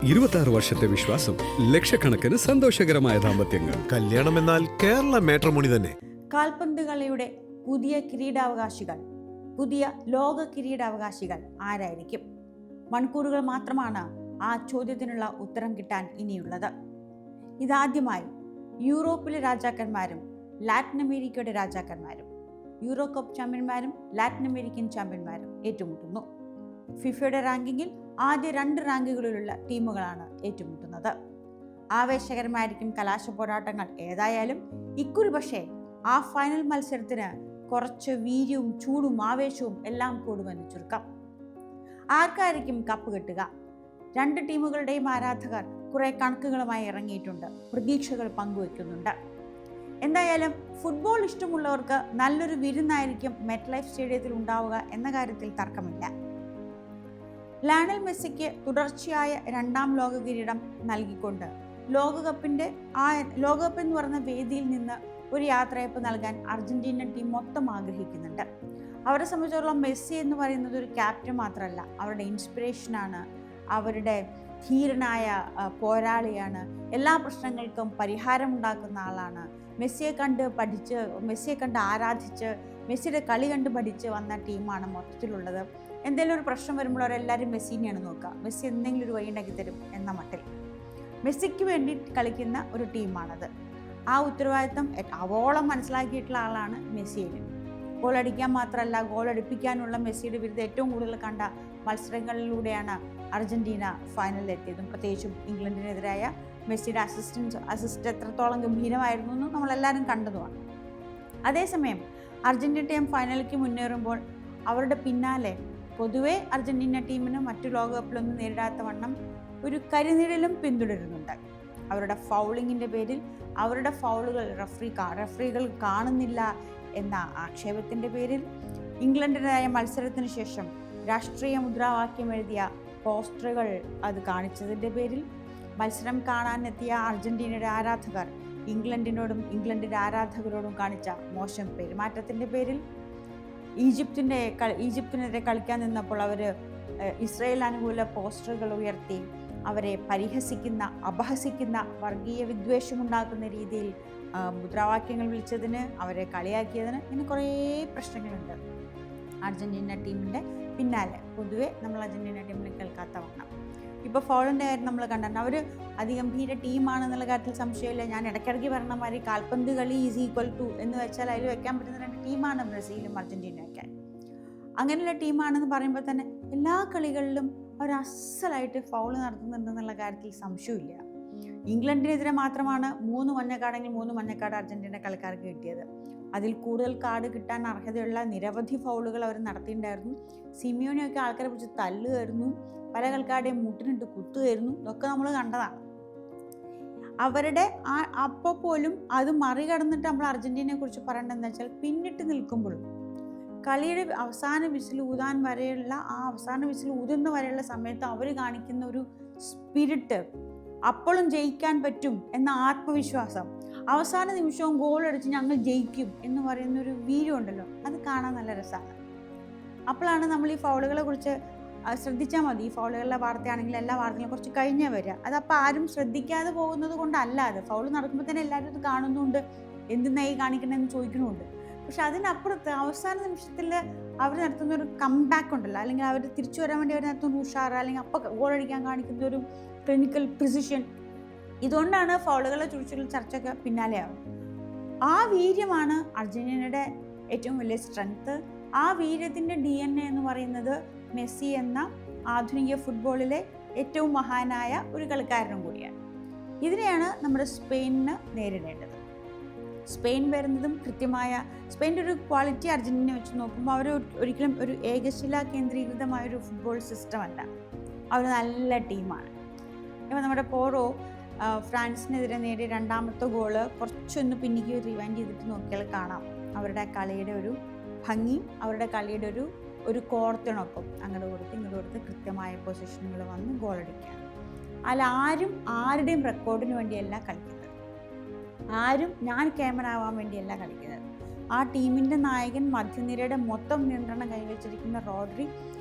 26 വർഷത്തെ വിശ്വാസം, ലക്ഷക്കണക്കിന് സന്തോഷകരമായ ദാമ്പത്യങ്ങൾ. കല്യാണം എന്നാൽ കേരള മാട്രിമോണി തന്നെ. കാൽപന്ത് കളിയുടെ പുതിയ കിരീടാവകാശികൾ, പുതിയ ലോക കിരീടാവകാശികൾ ആരായിരിക്കും? മണിക്കൂറുകൾ മാത്രമാണ് ആ ചോദ്യത്തിനുള്ള ഉത്തരം കിട്ടാൻ ഇനിയുള്ളത്. ഇതാദ്യമായി യൂറോപ്പിലെ രാജാക്കന്മാരും ലാറ്റിൻ അമേരിക്കയുടെ രാജാക്കന്മാരും, യൂറോ കപ്പ് ചാമ്പ്യന്മാരും ലാറ്റിൻ അമേരിക്കൻ ചാമ്പ്യന്മാരും ഏറ്റുമുട്ടുന്നു. ഫിഫയുടെ റാങ്കിങ്ങിൽ ആദ്യ 2 റാങ്കുകളിലുള്ള ടീമുകളാണ് ഏറ്റുമുട്ടുന്നത്. ആവേശകരമായിരിക്കും കലാശ പോരാട്ടങ്ങൾ. ഏതായാലും ഇക്കുറി പക്ഷേ ആ ഫൈനൽ മത്സരത്തിന് കുറച്ച് വീര്യവും ചൂടും ആവേശവും എല്ലാം കൂടുമെന്ന് ചുരുക്കം. ആർക്കായിരിക്കും കപ്പ് കിട്ടുക? 2 ടീമുകളുടെയും ആരാധകർ കുറെ കണക്കുകളുമായി ഇറങ്ങിയിട്ടുണ്ട്, പ്രതീക്ഷകൾ പങ്കുവെക്കുന്നുണ്ട്. എന്തായാലും ഫുട്ബോൾ ഇഷ്ടമുള്ളവർക്ക് നല്ലൊരു വിരുന്നായിരിക്കും മെറ്റ് ലൈഫ് സ്റ്റേഡിയത്തിൽ ഉണ്ടാവുക എന്ന കാര്യത്തിൽ തർക്കമില്ല. ലയണൽ മെസ്സിക്ക് തുടർച്ചയായ 2ാം ലോക കിരീടം നൽകിക്കൊണ്ട് ലോകകപ്പ് എന്ന് പറയുന്ന വേദിയിൽ നിന്ന് ഒരു യാത്രയപ്പ് നൽകാൻ അർജന്റീന ടീം മൊത്തം ആഗ്രഹിക്കുന്നുണ്ട്. അവരെ സംബന്ധിച്ചിടത്തോളം മെസ്സി എന്ന് പറയുന്നത് ഒരു ക്യാപ്റ്റൻ മാത്രമല്ല, അവരുടെ ഇൻസ്പിറേഷനാണ്, അവരുടെ ധീരനായ പോരാളിയാണ്, എല്ലാ പ്രശ്നങ്ങൾക്കും പരിഹാരമുണ്ടാക്കുന്ന ആളാണ്. മെസ്സിയെ കണ്ട് ആരാധിച്ച് മെസ്സിയുടെ കളി കണ്ട് പഠിച്ച് വന്ന ടീമാണ് മൊത്തത്തിലുള്ളത്. എന്തെങ്കിലും ഒരു പ്രശ്നം വരുമ്പോൾ അവരെല്ലാവരും മെസ്സിനെയാണ് നോക്കുക. മെസ്സി എന്തെങ്കിലും ഒരു വഴി ഉണ്ടാക്കി തരും എന്ന മട്ടിൽ മെസ്സിക്ക് വേണ്ടി കളിക്കുന്ന ഒരു ടീമാണത്. ആ ഉത്തരവാദിത്തം അവോളം മനസ്സിലാക്കിയിട്ടുള്ള ആളാണ് മെസ്സിയിൽ. ഗോൾ അടിക്കാൻ മാത്രമല്ല, ഗോൾ അടിപ്പിക്കാനുള്ള മെസ്സിയുടെ വിരുദ്ധ ഏറ്റവും കൂടുതൽ കണ്ട മത്സരങ്ങളിലൂടെയാണ് അർജന്റീന ഫൈനലിൽ എത്തിയതും. പ്രത്യേകിച്ചും ഇംഗ്ലണ്ടിനെതിരായ മെസ്സിയുടെ അസിസ്റ്റ് എത്രത്തോളം ഗംഭീരമായിരുന്നു എന്ന് നമ്മളെല്ലാവരും കണ്ടതുമാണ്. അതേസമയം അർജന്റീന ടീം ഫൈനലിലേക്ക് മുന്നേറുമ്പോൾ അവരുടെ പിന്നാലെ പൊതുവെ അർജന്റീന ടീമിന് മറ്റു ലോകകപ്പിലൊന്നും നേരിടാത്ത വണ്ണം ഒരു കരിനിഴലും പിന്തുടരുന്നുണ്ട്. അവരുടെ ഫൗളിങ്ങിൻ്റെ പേരിൽ അവരുടെ ഫൗളുകൾ റഫറികൾ കാണുന്നില്ല എന്ന ആക്ഷേപത്തിൻ്റെ പേരിൽ, ഇംഗ്ലണ്ടിനായ മത്സരത്തിന് ശേഷം രാഷ്ട്രീയ മുദ്രാവാക്യം എഴുതിയ പോസ്റ്ററുകൾ അത് കാണിച്ചതിൻ്റെ പേരിൽ, മത്സരം കാണാനെത്തിയ അർജന്റീനയുടെ ആരാധകർ ഇംഗ്ലണ്ടിനോടും ഇംഗ്ലണ്ടിൻ്റെ ആരാധകരോടും കാണിച്ച മോശം പെരുമാറ്റത്തിൻ്റെ പേരിൽ, ഈജിപ്തിനെതിരെ കളിക്കാൻ നിന്നപ്പോൾ അവർ ഇസ്രായേൽ അനുകൂല പോസ്റ്ററുകൾ ഉയർത്തി അവരെ പരിഹസിക്കുന്ന, അപഹസിക്കുന്ന, വർഗീയ വിദ്വേഷമുണ്ടാക്കുന്ന രീതിയിൽ മുദ്രാവാക്യങ്ങൾ വിളിച്ചതിന്, അവരെ കളിയാക്കിയതിന്, ഇങ്ങനെ കുറേ പ്രശ്നങ്ങളുണ്ട് അർജന്റീന ടീമിൻ്റെ പിന്നാലെ. പൊതുവെ നമ്മൾ അർജന്റീന ടീമിൽ കേൾക്കാത്ത വണ്ണം ഇപ്പോൾ ഫൗളിൻ്റെ കാര്യം നമ്മൾ കണ്ടിട്ടുണ്ട്. അവർ അതിഗംഭീര ടീമാണെന്നുള്ള കാര്യത്തിൽ സംശയമില്ല. ഞാൻ ഇടയ്ക്കിടയ്ക്ക് പറഞ്ഞ മാതിരി കാൽപന്ത് കളി ഈസ് ഈക്വൽ ടു എന്ന് വെച്ചാൽ അതിൽ വെക്കാൻ പറ്റുന്ന 2 ടീമാണ് ബ്രസീലും അർജന്റീനയൊക്കെ. അങ്ങനെയുള്ള ടീമാണെന്ന് പറയുമ്പോൾ തന്നെ എല്ലാ കളികളിലും അവർ അസലായിട്ട് ഫൗൾ നടത്തുന്നുണ്ടെന്നുള്ള കാര്യത്തിൽ സംശയമില്ല. ഇംഗ്ലണ്ടിനെതിരെ മാത്രമാണ് 3 മഞ്ഞക്കാർഡെങ്കിൽ 3 മഞ്ഞക്കാർഡ് അർജന്റീന കളിക്കാർക്ക് കിട്ടിയത്. അതിൽ കൂടുതൽ കാർഡ് കിട്ടാൻ അർഹതയുള്ള നിരവധി ഫൗളുകൾ അവർ നടത്തിയിട്ടുണ്ടായിരുന്നു. സിമിയോനെയൊക്കെ ആൾക്കാരെ പിടിച്ച് തല്ലുമായിരുന്നു, പല കളിക്കാരുടെയും മുട്ടിനിട്ട് കുത്തുകയായിരുന്നു. ഇതൊക്കെ നമ്മൾ കണ്ടതാണ്. അവരുടെ അപ്പോൾ പോലും അത് മറികടന്നിട്ട് നമ്മൾ അർജന്റീനയെ കുറിച്ച് പറയേണ്ടതെന്ന് വെച്ചാൽ, പിന്നിട്ട് നിൽക്കുമ്പോഴും കളിയുടെ അവസാന വിസിൽ ഊതാൻ വരെയുള്ള അവസാന വിസിൽ ഊതുന്ന വരെയുള്ള സമയത്ത് അവർ കാണിക്കുന്ന ഒരു സ്പിരിറ്റ്, അപ്പോഴും ജയിക്കാൻ പറ്റും എന്ന ആത്മവിശ്വാസം, അവസാന നിമിഷവും ഗോൾ അടിച്ച് ഞങ്ങൾ ജയിക്കും എന്ന് പറയുന്നൊരു വീര്യം ഉണ്ടല്ലോ, അത് കാണാൻ നല്ല രസമാണ്. അപ്പോഴാണ് നമ്മൾ ഈ ഫൗളുകളെ കുറിച്ച് ശ്രദ്ധിച്ചാൽ മതി. ഈ ഫൗളുകളുടെ വാർത്തയാണെങ്കിൽ എല്ലാ വാർത്തകളും കുറച്ച് കഴിഞ്ഞേ വരിക. അതപ്പോൾ ആരും ശ്രദ്ധിക്കാതെ പോകുന്നത് കൊണ്ടല്ല. അത് ഫൗൾ നടക്കുമ്പോൾ തന്നെ എല്ലാവരും അത് കാണുന്നുണ്ട്, എന്തിനായി കാണിക്കണമെന്ന് ചോദിക്കുന്നുണ്ട്. പക്ഷെ അതിനപ്പുറത്ത് അവസാന നിമിഷത്തിൽ അവർ നടത്തുന്ന ഒരു കംബാക്ക് ഉണ്ടല്ലോ, അല്ലെങ്കിൽ അവർ തിരിച്ചു വരാൻ വേണ്ടി അവർ നടത്തുന്ന ഉഷാറ്, അല്ലെങ്കിൽ അപ്പോൾ ഗോൾ അടിക്കാൻ കാണിക്കുന്ന ഒരു ക്ലിനിക്കൽ പ്രിസിഷൻ, ഇതുകൊണ്ടാണ് ഫൗളുകളെ കുറിച്ചുള്ള ചർച്ചയ്ക്ക് പിന്നാലെയാവും. ആ വീര്യമാണ് അർജന്റീനയുടെ ഏറ്റവും വലിയ സ്ട്രെങ്ത്. ആ വീര്യത്തിൻ്റെ DNA എന്ന് പറയുന്നത് മെസ്സി എന്ന ആധുനിക ഫുട്ബോളിലെ ഏറ്റവും മഹാനായ ഒരു കളിക്കാരനും കൂടിയാണ്. ഇതിനെയാണ് നമ്മുടെ സ്പെയിനിന് നേരിടേണ്ടത്. സ്പെയിൻ വരുന്നതും സ്പെയിൻ്റെ ഒരു ക്വാളിറ്റി അർജന്റീന വെച്ച് നോക്കുമ്പോൾ അവർ ഒരിക്കലും ഒരു ഏകശില കേന്ദ്രീകൃതമായൊരു ഫുട്ബോൾ സിസ്റ്റം അല്ല. അവർ നല്ല ടീമാണ്. ഇപ്പോൾ നമ്മുടെ പോറോ ഫ്രാൻസിനെതിരെ നേടിയ 2ാമത്തെ ഗോള് കുറച്ചൊന്ന് പിന്നിക്ക് റിവൈൻഡ് ചെയ്തിട്ട് നോക്കിയാൽ കാണാം അവരുടെ കളിയുടെ ഒരു ഭംഗിയും അവരുടെ കളിയുടെ ഒരു കോർത്തിണക്കും. അങ്ങോട്ട് കൊടുത്ത് കൃത്യമായ പൊസിഷനുകൾ വന്ന് ഗോളടിക്കുക. അല്ല, ആരുടെയും റെക്കോർഡിന് വേണ്ടിയല്ല കളിക്കുന്നത്, ആരും ഞാൻ ക്യാമറ ആവാൻ വേണ്ടിയല്ല കളിക്കുന്നത്. ആ ടീമിൻ്റെ നായകൻ, മധ്യനിരയുടെ മൊത്തം നിയന്ത്രണം കൈവച്ചിരിക്കുന്ന റോഡ്രി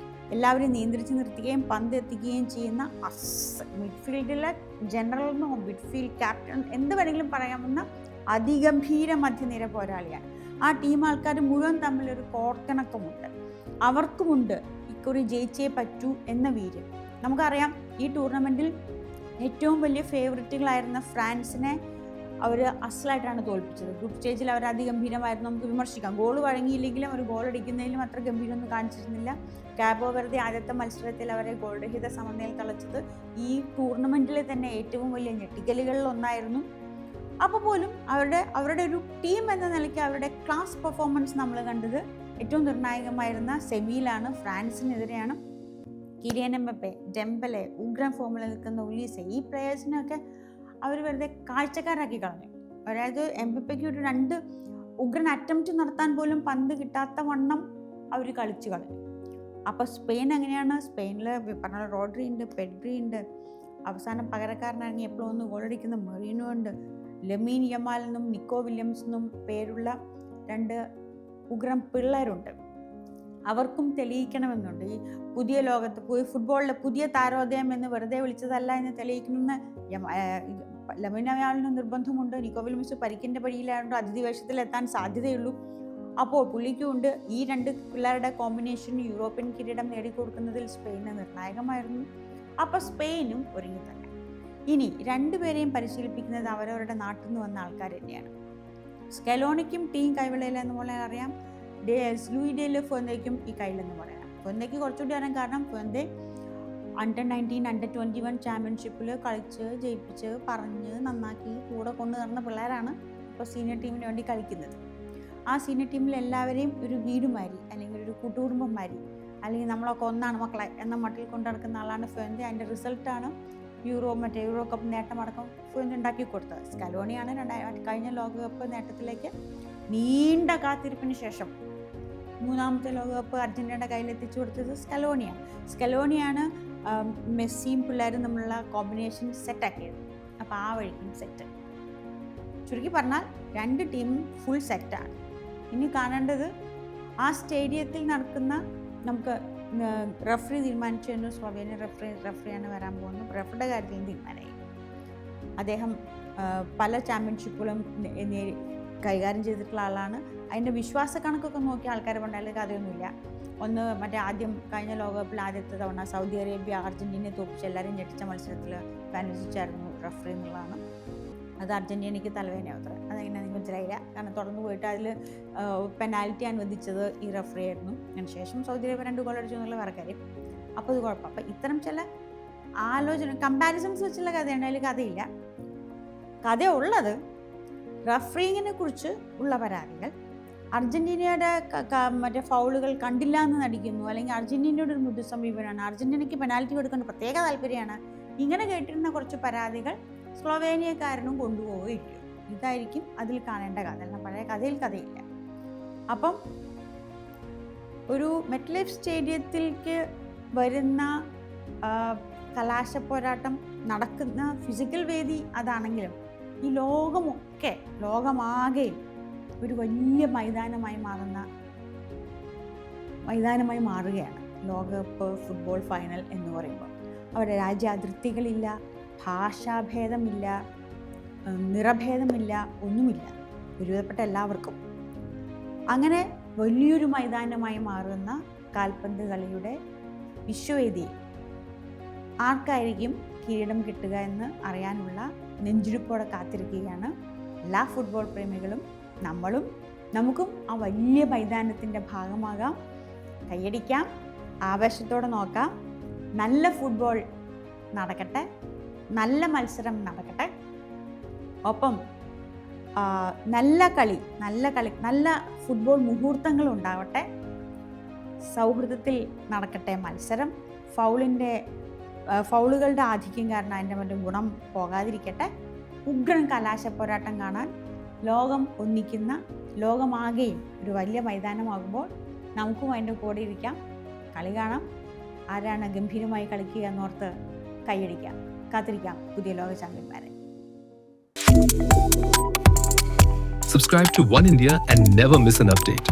എല്ലാവരും നിയന്ത്രിച്ച് നിർത്തുകയും പന്ത് എത്തിക്കുകയും ചെയ്യുന്ന മിഡ്ഫീൽഡിലെ ജനറൽ മിഡ്ഫീൽഡ് ക്യാപ്റ്റൻ എന്ത് വേണമെങ്കിലും പറയാവുന്ന അതിഗംഭീര മധ്യനിര പോരാളിയാണ്. ആ ടീം ആൾക്കാർ മുഴുവൻ തമ്മിലൊരു കോർത്തിണക്കമുണ്ട്. അവർക്കുമുണ്ട് ഇക്കുറി ജയിച്ചേ പറ്റൂ എന്ന വീര്യം. നമുക്കറിയാം, ഈ ടൂർണമെൻറ്റിൽ ഏറ്റവും വലിയ ഫേവറേറ്റുകളായിരുന്ന ഫ്രാൻസിനെ അവർ അസലായിട്ടാണ് തോൽപ്പിച്ചത്. ഗ്രൂപ്പ് സ്റ്റേജിൽ അവർ അതിഗംഭീരമായിരുന്നു, നമുക്ക് വിമർശിക്കാം. ഗോൾ വഴങ്ങിയില്ലെങ്കിലും അവർ ഗോൾ അടിക്കുന്നതിലും അത്ര ഗംഭീരമൊന്നും കാണിച്ചിരുന്നില്ല. കാബോ വെർദെ ആദ്യത്തെ മത്സരത്തിൽ അവരെ ഗോൾരഹിത സമനിലയിൽ തളച്ചത് ഈ ടൂർണമെൻറ്റിലെ തന്നെ ഏറ്റവും വലിയ ഞെട്ടിക്കലുകളിൽ ഒന്നായിരുന്നു. അപ്പോൾ പോലും അവരുടെ ഒരു ടീം എന്ന നിലയ്ക്ക് അവരുടെ ക്ലാസ് പെർഫോമൻസ് നമ്മൾ കണ്ടത് ഏറ്റവും നിർണായകമായിരുന്ന സെമിയിലാണ്. ഫ്രാൻസിനെതിരെയാണ്. കിലിയൻ എംബപ്പെ, ഡെംബലെ, ഉഗ്രൻ ഫോമിൽ നിൽക്കുന്ന ഉലീസെ, ഈ പ്ലെയേഴ്സിനൊക്കെ അവർ വെറുതെ കാഴ്ചക്കാരാക്കി കളഞ്ഞു. അതായത് എംബപ്പയ്ക്ക് ഒരു 2 ഉഗ്രൻ അറ്റംപ്റ്റ് നടത്താൻ പോലും പന്ത് കിട്ടാത്ത വണ്ണം അവർ കളിച്ചു കളഞ്ഞു. അപ്പോൾ സ്പെയിൻ എങ്ങനെയാണ്? സ്പെയിനിൽ പറഞ്ഞ റോഡ്രി ഉണ്ട്, പെഡ്രി ഉണ്ട്, അവസാനം പകരക്കാരനിറങ്ങി എപ്പോഴും ഒന്ന് ഗോളടിക്കുന്ന മെറീനോ ഉണ്ട്, ലമീൻ യമാലിനും നിക്കോ വില്യംസിനും പേരുള്ള 2 ഉഗ്രം പിള്ളേരുണ്ട്. അവർക്കും തെളിയിക്കണമെന്നുണ്ട്. ഈ പുതിയ ലോകത്ത് ഫുട്ബോളിലെ പുതിയ താരോദയം എന്ന് വെറുതെ വിളിച്ചതല്ല എന്ന് തെളിയിക്കണമെന്ന് ലമീൻ യമാലിന് നിർബന്ധമുണ്ട്. നിക്കോ വില്യംസ് പരിക്കിൻ്റെ പടിയിലായതുകൊണ്ട് അതിഥി വേഷത്തിലെത്താൻ സാധ്യതയുള്ളൂ. അപ്പോൾ പുള്ളിക്കുമുണ്ട്. ഈ 2 പിള്ളേരുടെ കോമ്പിനേഷൻ യൂറോപ്യൻ കിരീടം നേടിക്കൊടുക്കുന്നതിൽ സ്പെയിന് നിർണായകമായിരുന്നു. അപ്പോൾ സ്പെയിനും ഒരുങ്ങി തന്നെ. ഇനി 2 പേരെയും പരിശീലിപ്പിക്കുന്നത് അവരവരുടെ നാട്ടിൽ നിന്ന് വന്ന ആൾക്കാർ തന്നെയാണ്. സ്കലോണിക്കും ടീം കൈവിളയിലെന്ന് പോലെ അറിയാം. ലൂയി ഡെ ഫൊന്തയ്ക്കും ഈ കയ്യിലെന്ന് പറയാം. ഫൊന്തയ്ക്ക് കുറച്ചുകൂടി അറിയാം. കാരണം ഫൊന്തെ Under-19, Under-21 ചാമ്പ്യൻഷിപ്പിൽ കളിച്ച് ജയിപ്പിച്ച് പറഞ്ഞ് നന്നാക്കി കൂടെ കൊണ്ടു നടന്ന പിള്ളേരാണ് ഇപ്പോൾ സീനിയർ ടീമിന് വേണ്ടി കളിക്കുന്നത്. ആ സീനിയർ ടീമിൽ എല്ലാവരെയും ഒരു വീടുമാരി അല്ലെങ്കിൽ ഒരു കൂട്ടുകുടുംബമാരി അല്ലെങ്കിൽ നമ്മളൊക്കെ ഒന്നാണ് മക്കളെ എന്ന മട്ടിൽ കൊണ്ടു നടക്കുന്ന ആളാണ് ഫൊന്തെ. അതിൻ്റെ റിസൾട്ടാണ് യൂറോ കപ്പ് നേട്ടമടക്കം ഫൊന്തെ ഉണ്ടാക്കി കൊടുത്തത്. സ്കലോണിയാണ് കഴിഞ്ഞ ലോകകപ്പ് നേട്ടത്തിലേക്ക് നീണ്ട കാത്തിരിപ്പിന് ശേഷം 3ാമത്തെ ലോകകപ്പ് അർജന്റീനയുടെ കയ്യിലെത്തിച്ചു കൊടുത്തത് സ്കലോണിയാണ് മെസ്സിയും പിള്ളേരും തമ്മിലുള്ള കോമ്പിനേഷൻ സെറ്റാക്കിയത്. അപ്പോൾ ആ വഴിക്കും സെറ്റ്. ചുരുക്കി പറഞ്ഞാൽ 2 ടീമും ഫുൾ സെറ്റാണ്. ഇനി കാണേണ്ടത് ആ സ്റ്റേഡിയത്തിൽ നടക്കുന്ന നമുക്ക് റഫറി തീരുമാനിച്ചു. സ്ലോവേനിയ റഫറിയാണ് വരാൻ പോകുന്നത്. റഫറിയുടെ കാര്യത്തിൽ തീരുമാനമായി. അദ്ദേഹം പല ചാമ്പ്യൻഷിപ്പുകളും കൈകാര്യം ചെയ്തിട്ടുള്ള ആളാണ്. അതിൻ്റെ വിശ്വാസ കണക്കൊക്കെ നോക്കിയ ആൾക്കാർ പണ്ടായാലും കഥയൊന്നുമില്ല. ഒന്ന് ആദ്യം കഴിഞ്ഞ ലോകകപ്പിൽ ആദ്യത്തെ തവണ സൗദി അറേബ്യ അർജൻറ്റീനയെ തോൽപ്പിച്ച് എല്ലാവരും ഞെട്ടിച്ച മത്സരത്തിൽ പെനൽറ്റിച്ചായിരുന്നു റഫറി എന്നുള്ളതാണ്. അത് അർജൻറ്റീനയ്ക്ക് തലവേദനയാത്ര. അതെങ്ങനെ നിങ്ങൾക്ക് മനസ്സിലായില്ല. കാരണം തുടർന്ന് പോയിട്ട് അതിൽ പെനാൽറ്റി അനുവദിച്ചത് ഈ റഫറി ആയിരുന്നു. അതിനുശേഷം സൗദി അറേബ്യ 2 ഗോൾ അടിച്ചു എന്നുള്ള വേറെ കാര്യം. അപ്പോൾ ഇത് കുഴപ്പം. അപ്പോൾ ഇത്തരം ചില കമ്പാരിസൺസ് വെച്ചുള്ള കഥയാണ്. അതിൽ കഥയില്ല. കഥയുള്ളത് റഫറിങ്ങിനെ കുറിച്ച് ഉള്ള പരാതികൾ, അർജൻറ്റീനയുടെ മറ്റേ ഫൗളുകൾ കണ്ടില്ല എന്ന് നടിക്കുന്നു, അല്ലെങ്കിൽ അർജൻറ്റീനയുടെ ഒരു മൃദു സമീപനമാണ്, അർജൻറ്റീനയ്ക്ക് പെനാൽറ്റി കൊടുക്കേണ്ട പ്രത്യേക താല്പര്യമാണ്. ഇങ്ങനെ കേട്ടിരുന്ന കുറച്ച് പരാതികൾ സ്ലോവേനിയക്കാരനും കൊണ്ടുപോവുകയില്ല. ഇതായിരിക്കും അതിൽ കാണേണ്ട കഥ. അല്ല, പഴയ കഥയിൽ കഥയില്ല. അപ്പം ഒരു മെറ്റ്ലൈഫ് സ്റ്റേഡിയത്തിലേക്ക് വരുന്ന കലാശപ്പോരാട്ടം നടക്കുന്ന ഫിസിക്കൽ വേദി അതാണെങ്കിലും ഈ ലോകമാകെ ഒരു വലിയ മൈതാനമായി മാറുകയാണ് ലോകകപ്പ് ഫുട്ബോൾ ഫൈനൽ എന്ന് പറയുമ്പോൾ. അവിടെ രാജ്യാതിർത്തികളില്ല, ഭാഷാഭേദമില്ല, നിറഭേദമില്ല, ഒന്നുമില്ല. ഒരുവിധപ്പെട്ട എല്ലാവർക്കും അങ്ങനെ വലിയൊരു മൈതാനമായി മാറുന്ന കാൽപന്ത് കളിയുടെ വിശ്വവേദി ആർക്കായിരിക്കും കിരീടം കിട്ടുക എന്ന് അറിയാനുള്ള നെഞ്ചിടിപ്പോടെ കാത്തിരിക്കുകയാണ് എല്ലാ ഫുട്ബോൾ പ്രേമികളും. നമുക്കും ആ വലിയ മൈതാനത്തിൻ്റെ ഭാഗമാകാം, കൈയടിക്കാം, ആവേശത്തോടെ നോക്കാം. നല്ല ഫുട്ബോൾ നടക്കട്ടെ, നല്ല മത്സരം നടക്കട്ടെ, ഒപ്പം നല്ല കളി, നല്ല ഫുട്ബോൾ മുഹൂർത്തങ്ങൾ ഉണ്ടാവട്ടെ. സൗഹൃദത്തിൽ നടക്കട്ടെ മത്സരം. ഫൗളുകളുടെ ആധിക്യം കാരണം അതിൻ്റെ മറ്റു ഗുണം പോകാതിരിക്കട്ടെ. ഉഗ്രൻ കലാശ പോരാട്ടം കാണാൻ ലോകം ഒന്നിക്കുന്ന, ലോകമാകെയും ഒരു വലിയ മൈതാനമാകുമ്പോൾ നമുക്കും അതിൻ്റെ കൂടെ ഇരിക്കാം, കളി കാണാം. ആരാണ് ഗംഭീരമായി കളിക്കുക എന്നോർത്ത് കൈയടിക്കാം, കാത്തിരിക്കാം പുതിയ ലോക ചാമ്പ്യന്മാരെ. Subscribe to One India and never miss an update.